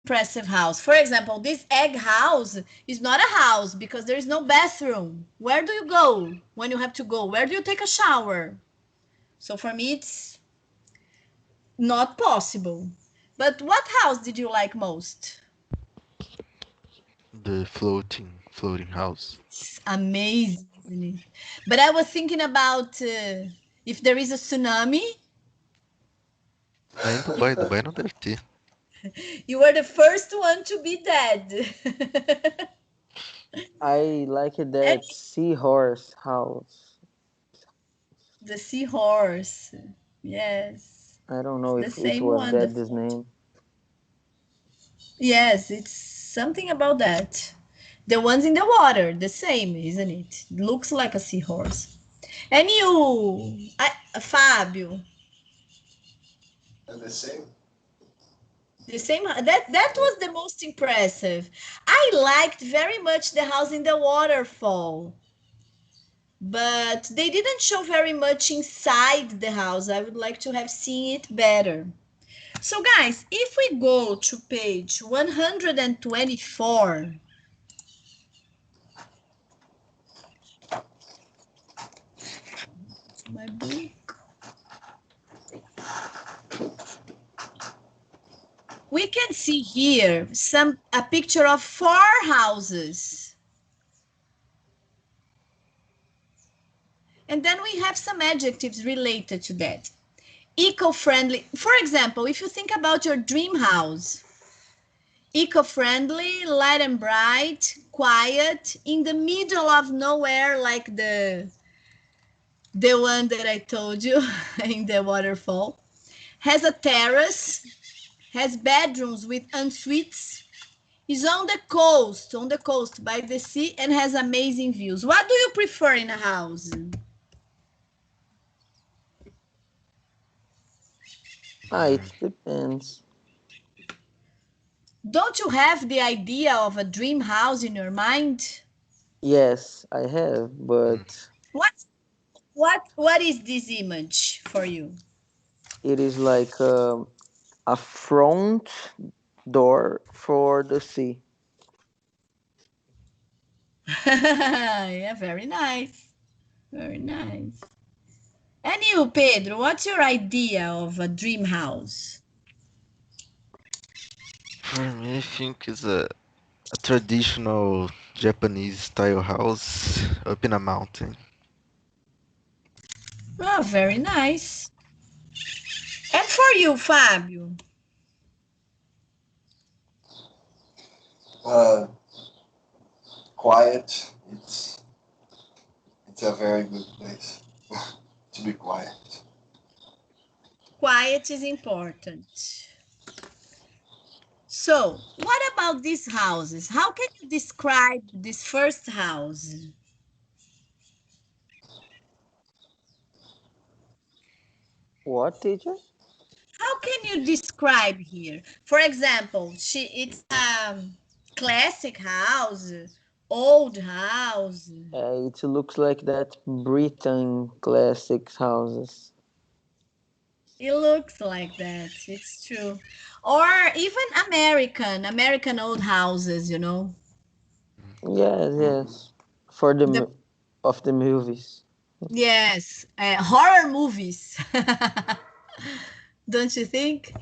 impressive house. For example, this egg house is not a house because there is no bathroom. Where do you go when you have to go? Where do you take a shower? So for me, it's not possible. But what house did you like most? The floating house. It's amazing, isn't it? But I was thinking about if there is a tsunami, Aí em Dubai, Dubai não deve ter. you were the first one to be dead. I like And that seahorse house. the seahorse. Yes. I don't It's know the if it same was one. The that this name. Yes, it's something about that. The ones in the water, the same, isn't it? Looks like a seahorse. And you, Fabio, And the same. the same. That was the most impressive. I liked very much the house in the waterfall, but they didn't show very much inside the house. I would like to have seen it better. So, guys, if we go to page 124, my book, we can see here a picture of 4 houses. And then we have some adjectives related to that. Eco-friendly. For example, if you think about your dream house, eco-friendly, light and bright, quiet, in the middle of nowhere, like the one that I told you in the waterfall, has a terrace, has bedrooms with en-suites, is on the coast by the sea, and has amazing views. What do you prefer in a house? It depends. Don't you have the idea of a dream house in your mind? Yes, I have, but What is this image for you? it is like a front door for the sea. Yeah, very nice. Very nice. And you, Pedro, what's your idea of a dream house? For me, I think it's a traditional Japanese style house up in a mountain. Oh, very nice. And for you, Fabio? Quiet. It's a very good place to be quiet. Quiet is important. So, what about these houses? How can you describe this first house? What, teacher? How can you describe here? For example, it's a classic house, old house. It looks like that Britain classics houses. It looks like that. It's true. Or even American old houses, you know. Yes. For of the movies. Yes, horror movies. Don't you think?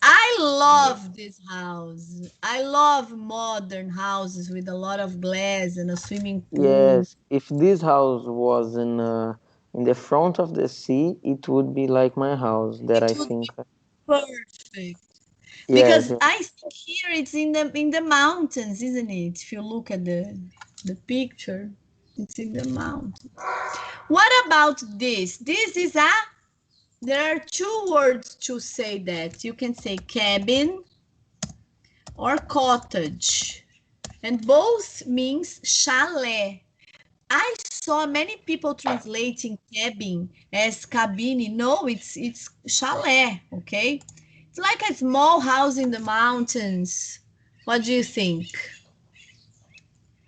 I love this house. I love modern houses with a lot of glass and a swimming pool. Yes, if this house was in the front of the sea, it would be like my house that It I would think. be perfect. Yes, Because I think here it's in the mountains, isn't it? If you look at the picture, it's in the mountains. What about this? This is there are 2 words to say that. You can say cabin or cottage. And both means chalet. I saw many people translating cabin as cabine. No, it's chalet, okay? It's like a small house in the mountains. What do you think?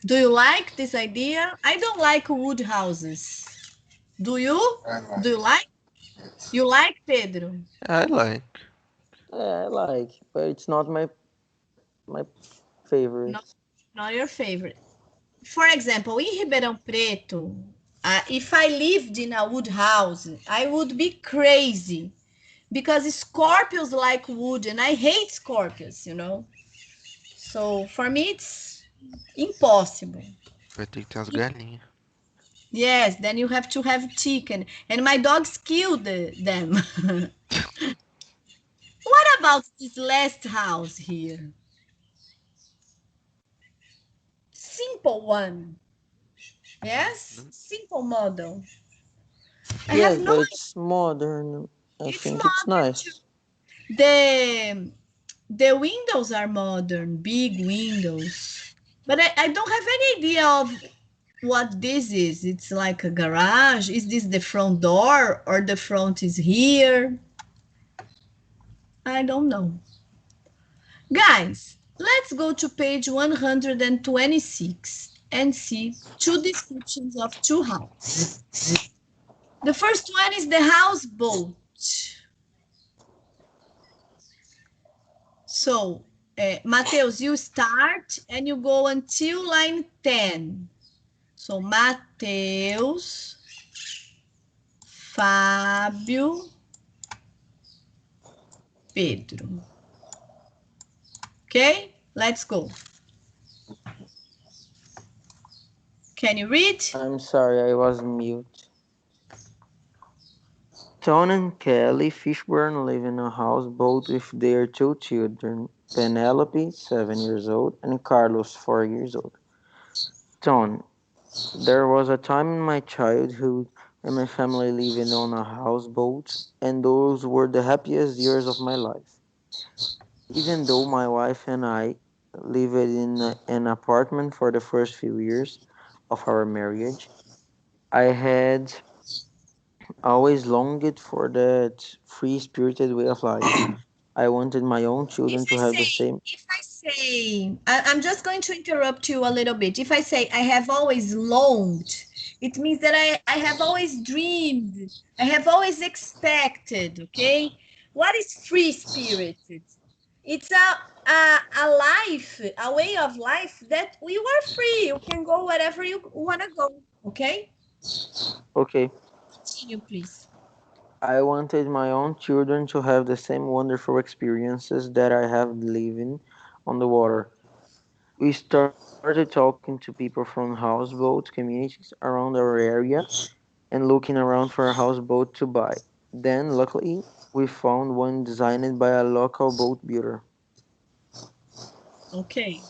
Do you like this idea? I don't like wood houses. Do you? Do you like? Yes. You like, Pedro? I like. I like, but it's not my my favorite. Not your favorite. For example, in Ribeirão Preto, if I lived in a wood house, I would be crazy because scorpions like wood and I hate scorpions, you know. So for me, it's impossible. Vai ter que ter as galinhas. Yes, then you have to have chicken. And my dogs killed them. What about this last house here? Simple one. Yes? Simple model. I Yes, have no but it's modern. I It's think it's modern nice. The windows are modern, big windows. But I don't have any idea of what this is. It's like a garage. Is this the front door or the front is here? I don't know. Guys, let's go to page 126 and see two descriptions of two houses. The first one is the houseboat. So, Mateus, you start and you go until line 10. So, Mateus, Fábio, Pedro. Okay, let's go. Can you read? I'm sorry, I was mute. Tom and Kelly Fishburne live in a houseboat with their two children, Penelope, 7 years old, and Carlos, 4 years old. Tom, there was a time in my childhood when my family lived on a houseboat, and those were the happiest years of my life. Even though my wife and I lived in an apartment for the first few years of our marriage, I had always longed for that free-spirited way of life. I wanted my own children to have the same. If I say, I'm just going to interrupt you a little bit. If I say I have always longed, it means that I have always dreamed, I have always expected, okay? What is free-spirited? It's a life, a way of life that you are free. You can go wherever you want to go, okay? Okay. Continue, please. I wanted my own children to have the same wonderful experiences that I have living on the water. We started talking to people from houseboat communities around our area and looking around for a houseboat to buy. Then, luckily, we found one designed by a local boat builder. Okay.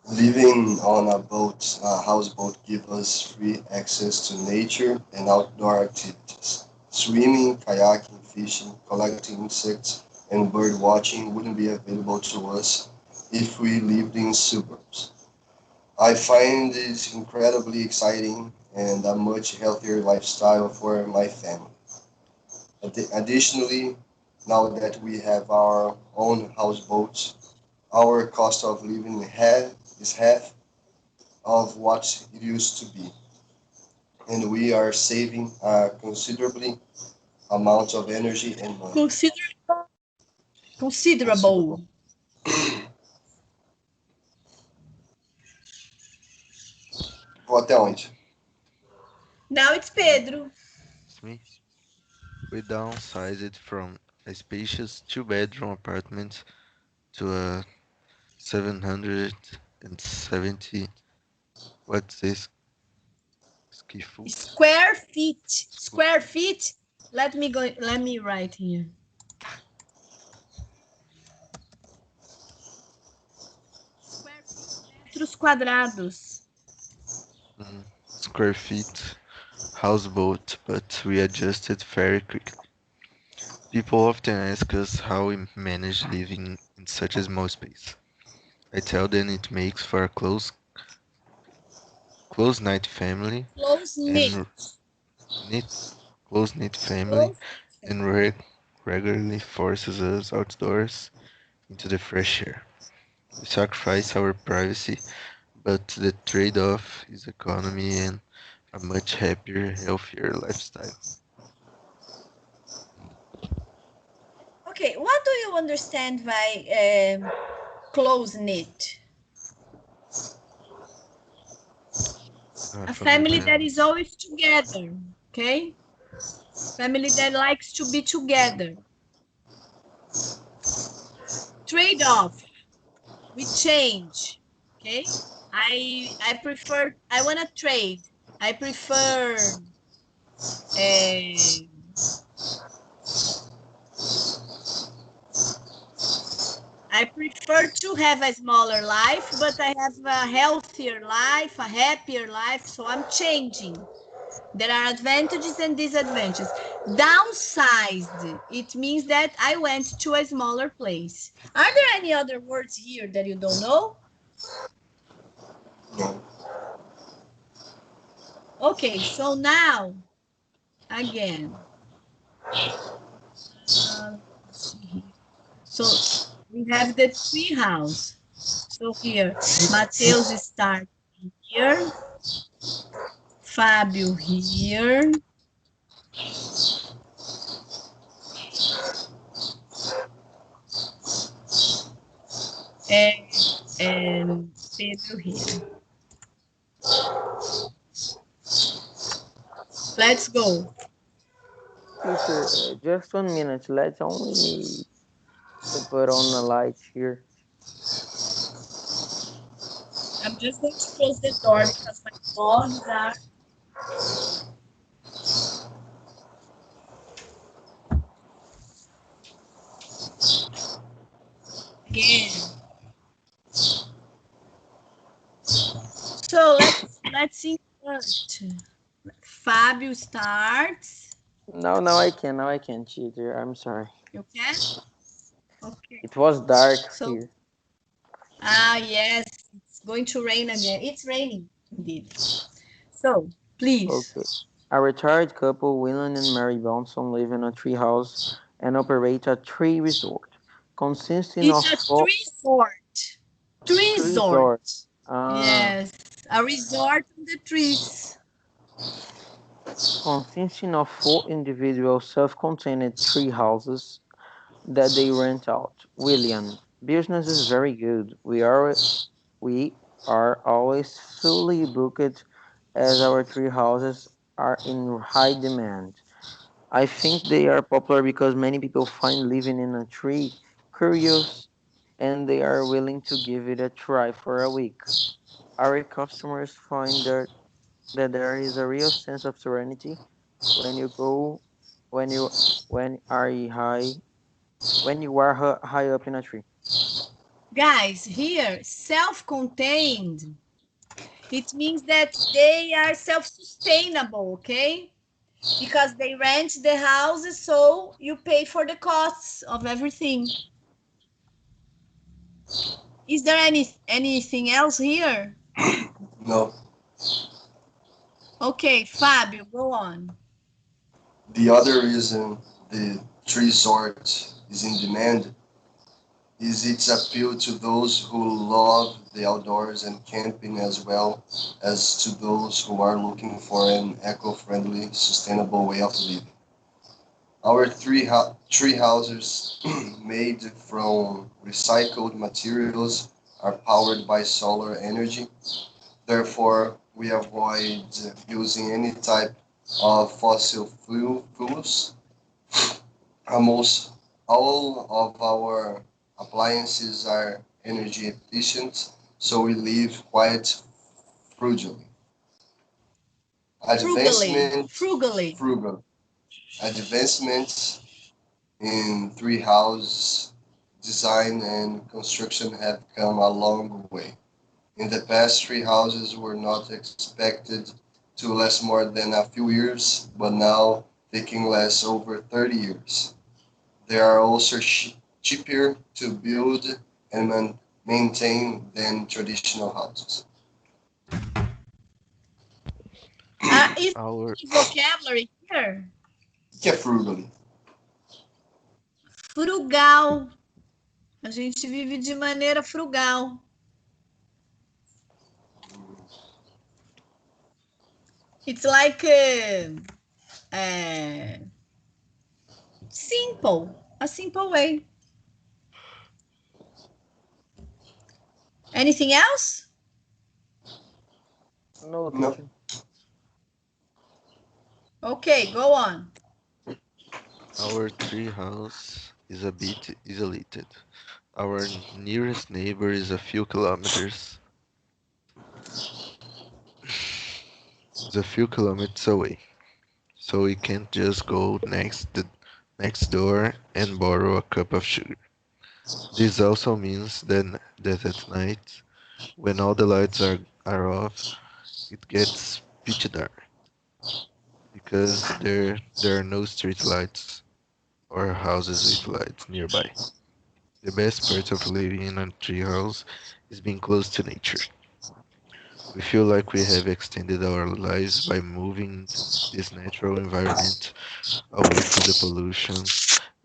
Living on a boat, a houseboat, gives us free access to nature and outdoor activities. Swimming, kayaking, fishing, collecting insects, and bird watching wouldn't be available to us if we lived in suburbs. I find this incredibly exciting and a much healthier lifestyle for my family. Additionally, now that we have our own houseboats, our cost of living is half of what it used to be, and we are saving a considerably amount of energy and money. Considerable. Vou até onde? Now it's Pedro. It's me. We downsized from a spacious two-bedroom apartment to a 770, what's this? Square feet. Square feet. Let me write here. Metros quadrados. Square feet houseboat, but we adjusted very quickly. People often ask us how we manage living in such a small space. I tell them it makes for a close-knit family and close-knit family and regularly forces us outdoors into the fresh air. We sacrifice our privacy, but the trade-off is economy and a much happier, healthier lifestyle. Okay, what do you understand by close-knit. A family that is always together, okay? Family that likes to be together. Trade-off, we change, okay? I want to trade. I prefer to have a smaller life, but I have a healthier life, a happier life, so I'm changing. There are advantages and disadvantages. Downsized, it means that I went to a smaller place. Are there any other words here that you don't know? No. Okay, so now, again. So we have the tree house. So here, Mateus starts here. Fábio here. And Pedro here. Let's go. Teacher, just 1 minute. Let's only put on the lights here. I'm just going to close the door because my dogs are. Again. So let's insert. Fábio starts. No, I can, teacher. I'm sorry. You can? Okay. It was dark here. Ah, yes. It's going to rain again. It's raining, indeed. So, please. Okay. A retired couple, William and Mary Bonson, live in a tree house and operate a tree resort consisting of four. Tree resort. Ah. Yes, a resort on the trees. Consisting of 4 individual self-contained tree houses that they rent out. William, business is very good. We are always fully booked as our tree houses are in high demand. I think they are popular because many people find living in a tree curious and they are willing to give it a try for a week. Our customers find that there is a real sense of serenity when you go when you are high up in a tree. Guys, here, self-contained, it means that they are self-sustainable, okay? Because they rent the houses, so you pay for the costs of everything. Is there anything else here? No. Okay, Fábio, go on. The other reason the tree resort is in demand is its appeal to those who love the outdoors and camping, as well as to those who are looking for an eco-friendly, sustainable way of living. Our tree houses, made from recycled materials, are powered by solar energy. Therefore, we avoid using any type of fossil fuels. Almost all of our appliances are energy efficient, so we live quite frugally. Frugally. Advancements in tree house design and construction have come a long way. In the past, tree houses were not expected to last more than a few years, but now they can last over 30 years. They are also cheaper to build and maintain than traditional houses. Is vocabulary here? O que é frugally? Frugal. A gente vive de maneira frugal. It's like simple, a simple way. Anything else? No, No. teacher. Okay, go on. Our tree house is a bit isolated. Our nearest neighbor is a few kilometers. Is a few kilometers away, so we can't just go next door and borrow a cup of sugar. This also means that at night, when all the lights are off, it gets pitch dark because there are no street lights or houses with lights nearby. The best part of living in a treehouse is being close to nature. We feel like we have extended our lives by moving this natural environment away from the pollution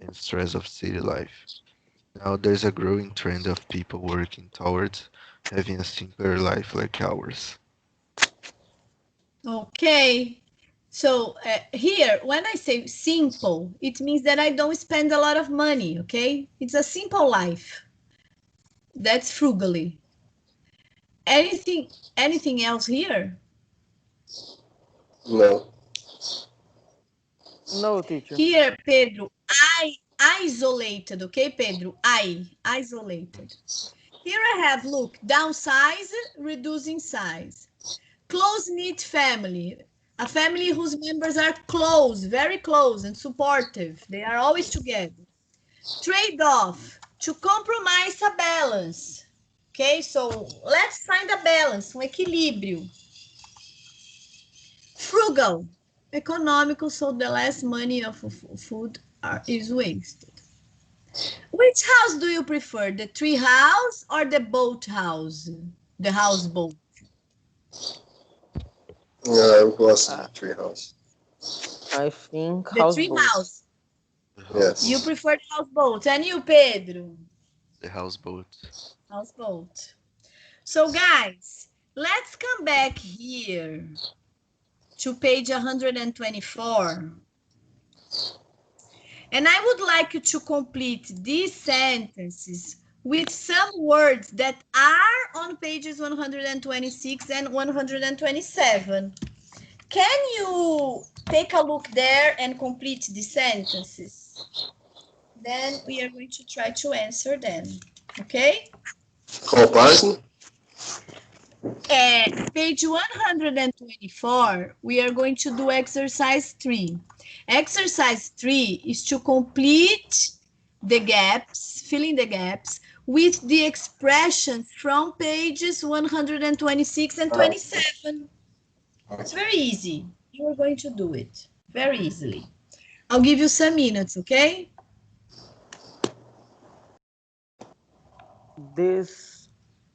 and stress of city life. Now there's a growing trend of people working towards having a simpler life like ours. Okay. So here, when I say simple, it means that I don't spend a lot of money, okay? It's a simple life. That's frugally. Anything else here? No. No, teacher. Here, Pedro, isolated, okay, Pedro? Isolated. Here I have, look, downsize, reducing size. Close-knit family, a family whose members are close, very close and supportive. They are always together. Trade-off, to compromise a balance. Okay, so let's find a balance, equilíbrio. Frugal, economical, so the less money of food is wasted. Which house do you prefer, the tree house or the boat house? The houseboat. Eu gosto Ah. de treehouse. I think The tree houseboat. house. Yes. You prefer the houseboat. And you, Pedro? The houseboat. Houseboat. So, guys, let's come back here to page 124. And I would like you to complete these sentences with some words that are on pages 126 and 127. Can you take a look there and complete the sentences? Then we are going to try to answer them. Okay? Qual página? Page 124, we are going to do exercise 3. Exercise 3 is to complete the gaps, filling the gaps, with the expressions from pages 126 and 27. It's very easy. You are going to do it very easily. I'll give you some minutes, okay?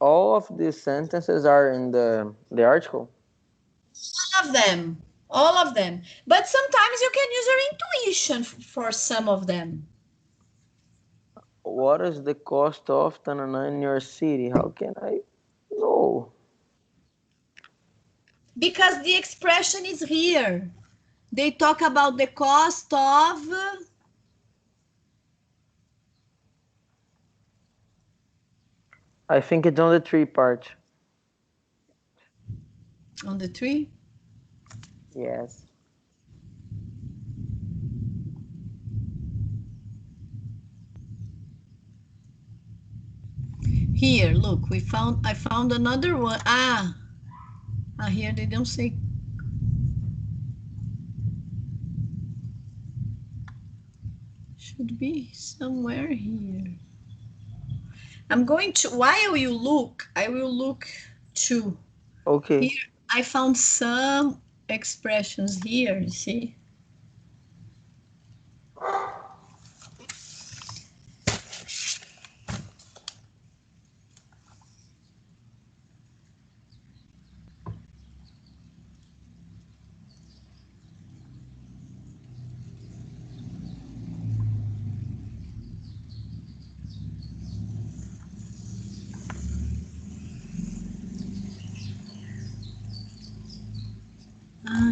All of these sentences are in the article. All of them. But sometimes you can use your intuition for some of them. What is the cost of tanana in your city? How can I know? Because the expression is here. They talk about the cost of... I think it's on the tree part. On the tree? Yes. Here, look, I found another one. Here they don't say. Should be somewhere here. I'm going to, while you look, I will look too. Okay. Here, I found some expressions here, you see?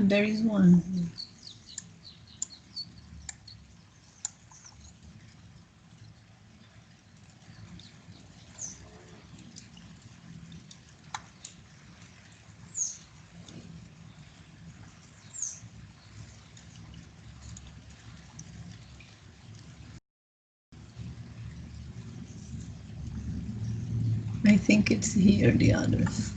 There is one. I think it's here, the others.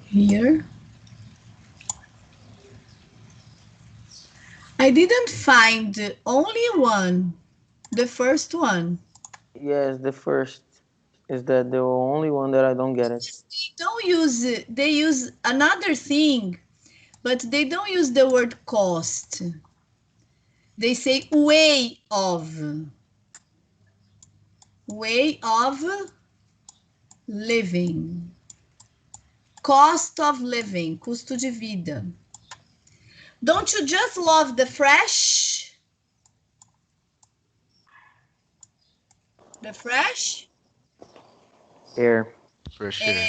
Here. I didn't find only one, the first one. Yes, the first is that the only one that I don't get it. Don't use it. They use another thing, but they don't use the word cost. They say way of living. Cost of living, custo de vida. Don't you just love the fresh? The fresh? Air. Fresh air.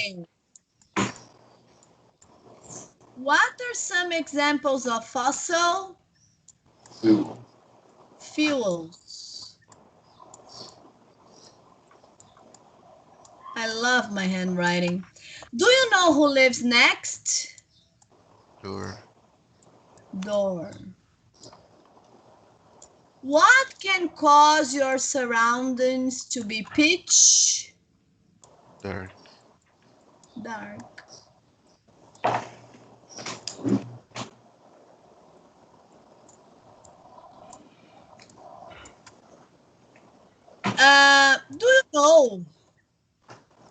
What are some examples of fossil Fuel. fuels? I love my handwriting. Do you know who lives next? Door. Door. What can cause your surroundings to be pitch Dark. dark? Do you know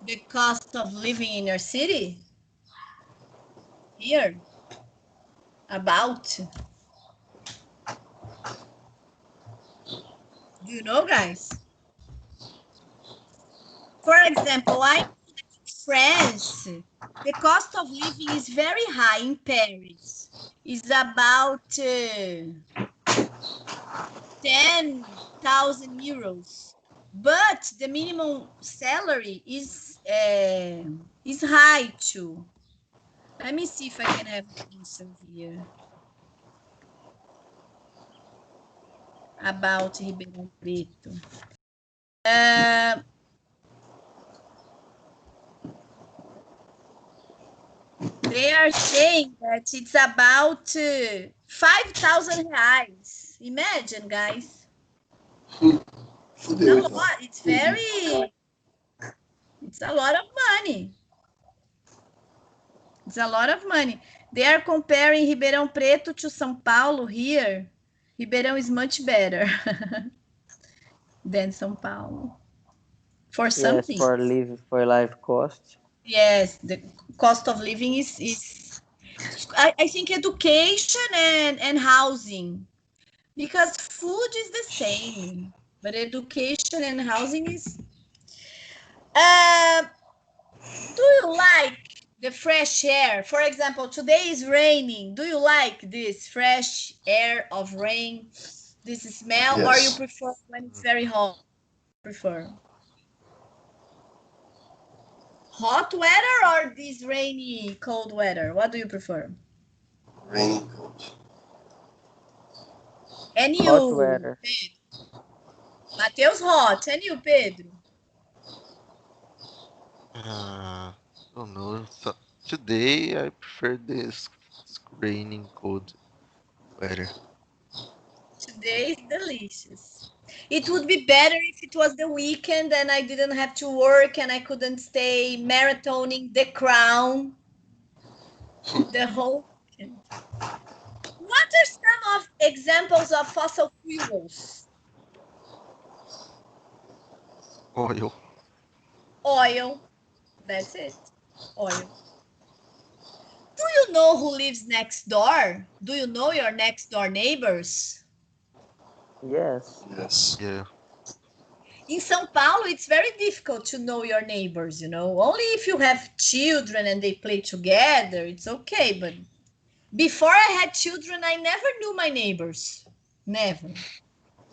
the cost of living in your city? Here. About. Do you know, guys? For example, I'm in France. The cost of living is very high in Paris. It's about 10,000 euros. But the minimum salary is high too. Let me see if I can have an answer here about Ribeirão Preto. They are saying that it's about 5,000 reais. Imagine, guys. It's a lot. It's a lot of money. It's a lot of money. They are comparing Ribeirão Preto to São Paulo here. Ribeirão is much better than São Paulo. For something. Yes, for life cost. Yes, the cost of living is I think education and housing. Because food is the same, but education and housing is. Do you like the fresh air? For example, today is raining. Do you like this fresh air of rain, this smell, Yes. or you prefer when it's very hot? Prefer hot weather or this rainy, cold weather? What do you prefer? Rainy, cold. And you, Hot weather. Pedro? Mateus, hot. And you, Pedro? Don't know. So, today I prefer this raining cold weather. Today is delicious. It would be better if it was the weekend and I didn't have to work and I couldn't stay marathoning The Crown the whole weekend. What are some of examples of fossil fuels? Oil. Oil. That's it. Oil. Do you know who lives next door? Do you know your next door neighbors? Yes. Yes. Yeah. In São Paulo, it's very difficult to know your neighbors, you know. Only if you have children and they play together, it's okay. But before I had children, I never knew my neighbors. Never.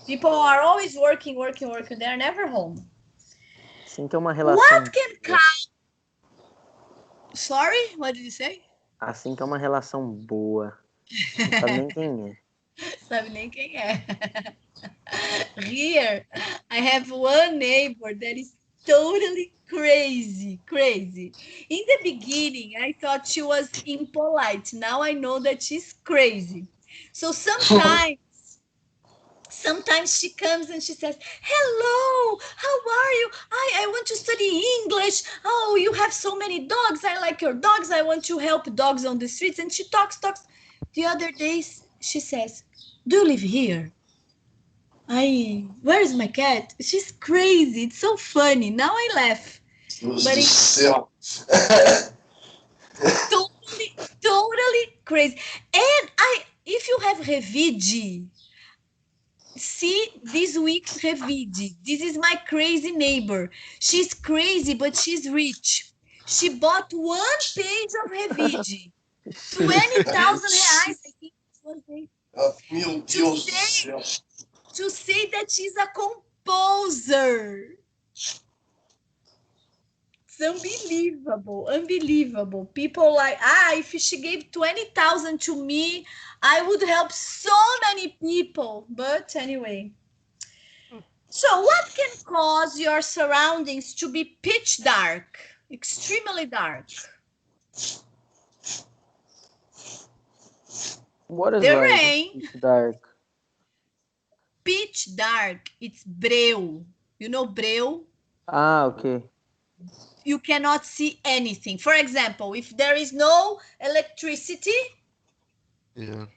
People are always working. They're never home. Assim que é uma relação. What can count? Sorry, what did you say? Assim que é uma relação boa. Não sabe nem quem é. Sabe nem quem é. Here, I have one neighbor that is totally crazy. In the beginning, I thought she was impolite. Now I know that she's crazy. So sometimes she comes and she says, hello, how are you? I want to study English. Oh, you have so many dogs. I like your dogs. I want to help dogs on the streets. And she talks. The other day, she says, do you live here? Where is my cat? She's crazy. It's so funny. Now I laugh. Deus But do it's céu. totally crazy. And if you have Revide, see this week's Revide. This is my crazy neighbor. She's crazy, but she's rich. She bought one page of Revide. 20,000 reais, I think. Meu Deus do céu. To say that she's a composer. It's unbelievable. People like, if she gave 20,000 to me, I would help so many people. But anyway. So what can cause your surroundings to be pitch dark, extremely dark? What is The like rain. dark? Pitch dark. It's breu. You know breu? Ah, okay. You cannot see anything. For example, if there is no electricity, Yeah.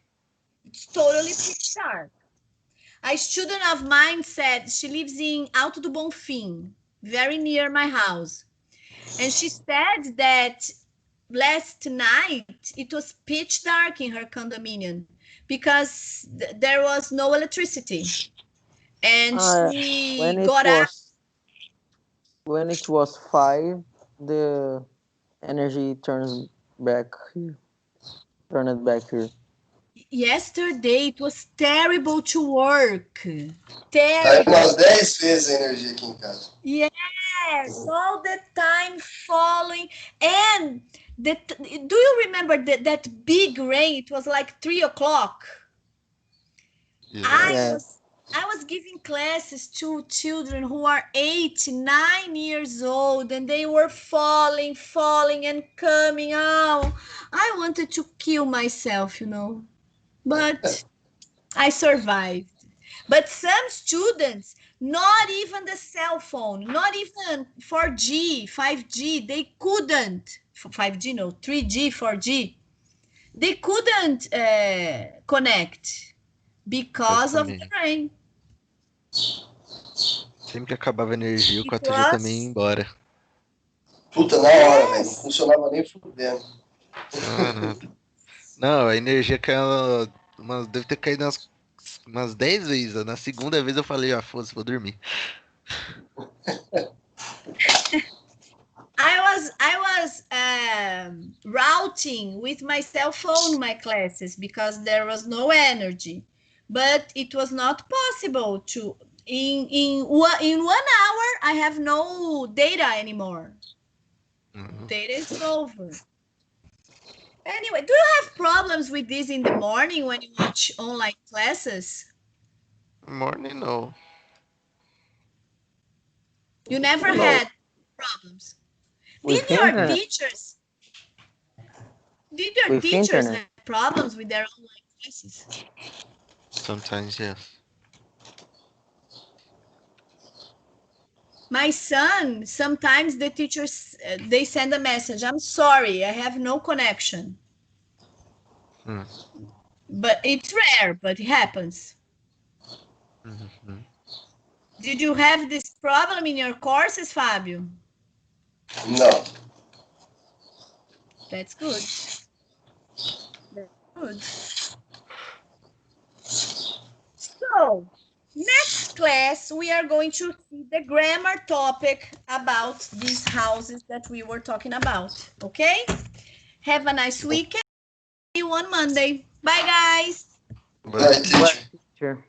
it's totally pitch dark. A student of mine said she lives in Alto do Bonfim, very near my house. And she said that last night it was pitch dark in her condominium because there was no electricity. And she got up. When it was 5, the energy turned back here. Yesterday it was terrible to work. Caiu Terrible. umas 10 vezes a energia aqui em casa. Yes, all the time falling. And do you remember that big rain? It was like 3 o'clock. Yeah. I was giving classes to children who are 8, 9 years old, and they were falling and coming. Oh, I wanted to kill myself, but I survived. But some students, not even the cell phone, not even 4G, 5G, they couldn't. 5G, no, 3G, 4G. They couldn't connect because of the rain. Sempre acabava a energia, o 4G também ia embora. Puta, na hora, velho. Não funcionava nem fudendo. Não, a energia caiu. Deve ter caído umas 10 vezes. Na segunda vez eu falei, foda-se, vou dormir. I was routing with my cell phone my classes because there was no energy, but it was not possible to. In 1 hour, I have no data anymore. Uhum. Data is over. Anyway, do you have problems with this in the morning when you watch online classes? Morning, no. You never had problems. Did your teachers have problems with their online classes? Sometimes, yes. My son, sometimes the teachers, they send a message, I'm sorry, I have no connection. But it's rare, but it happens. Mm-hmm. Did you have this problem in your courses, Fabio? No. That's good. Good. So, next class, we are going to see the grammar topic about these houses that we were talking about. Okay? Have a nice weekend. See you on Monday. Bye, guys. Bye, teacher. Sure.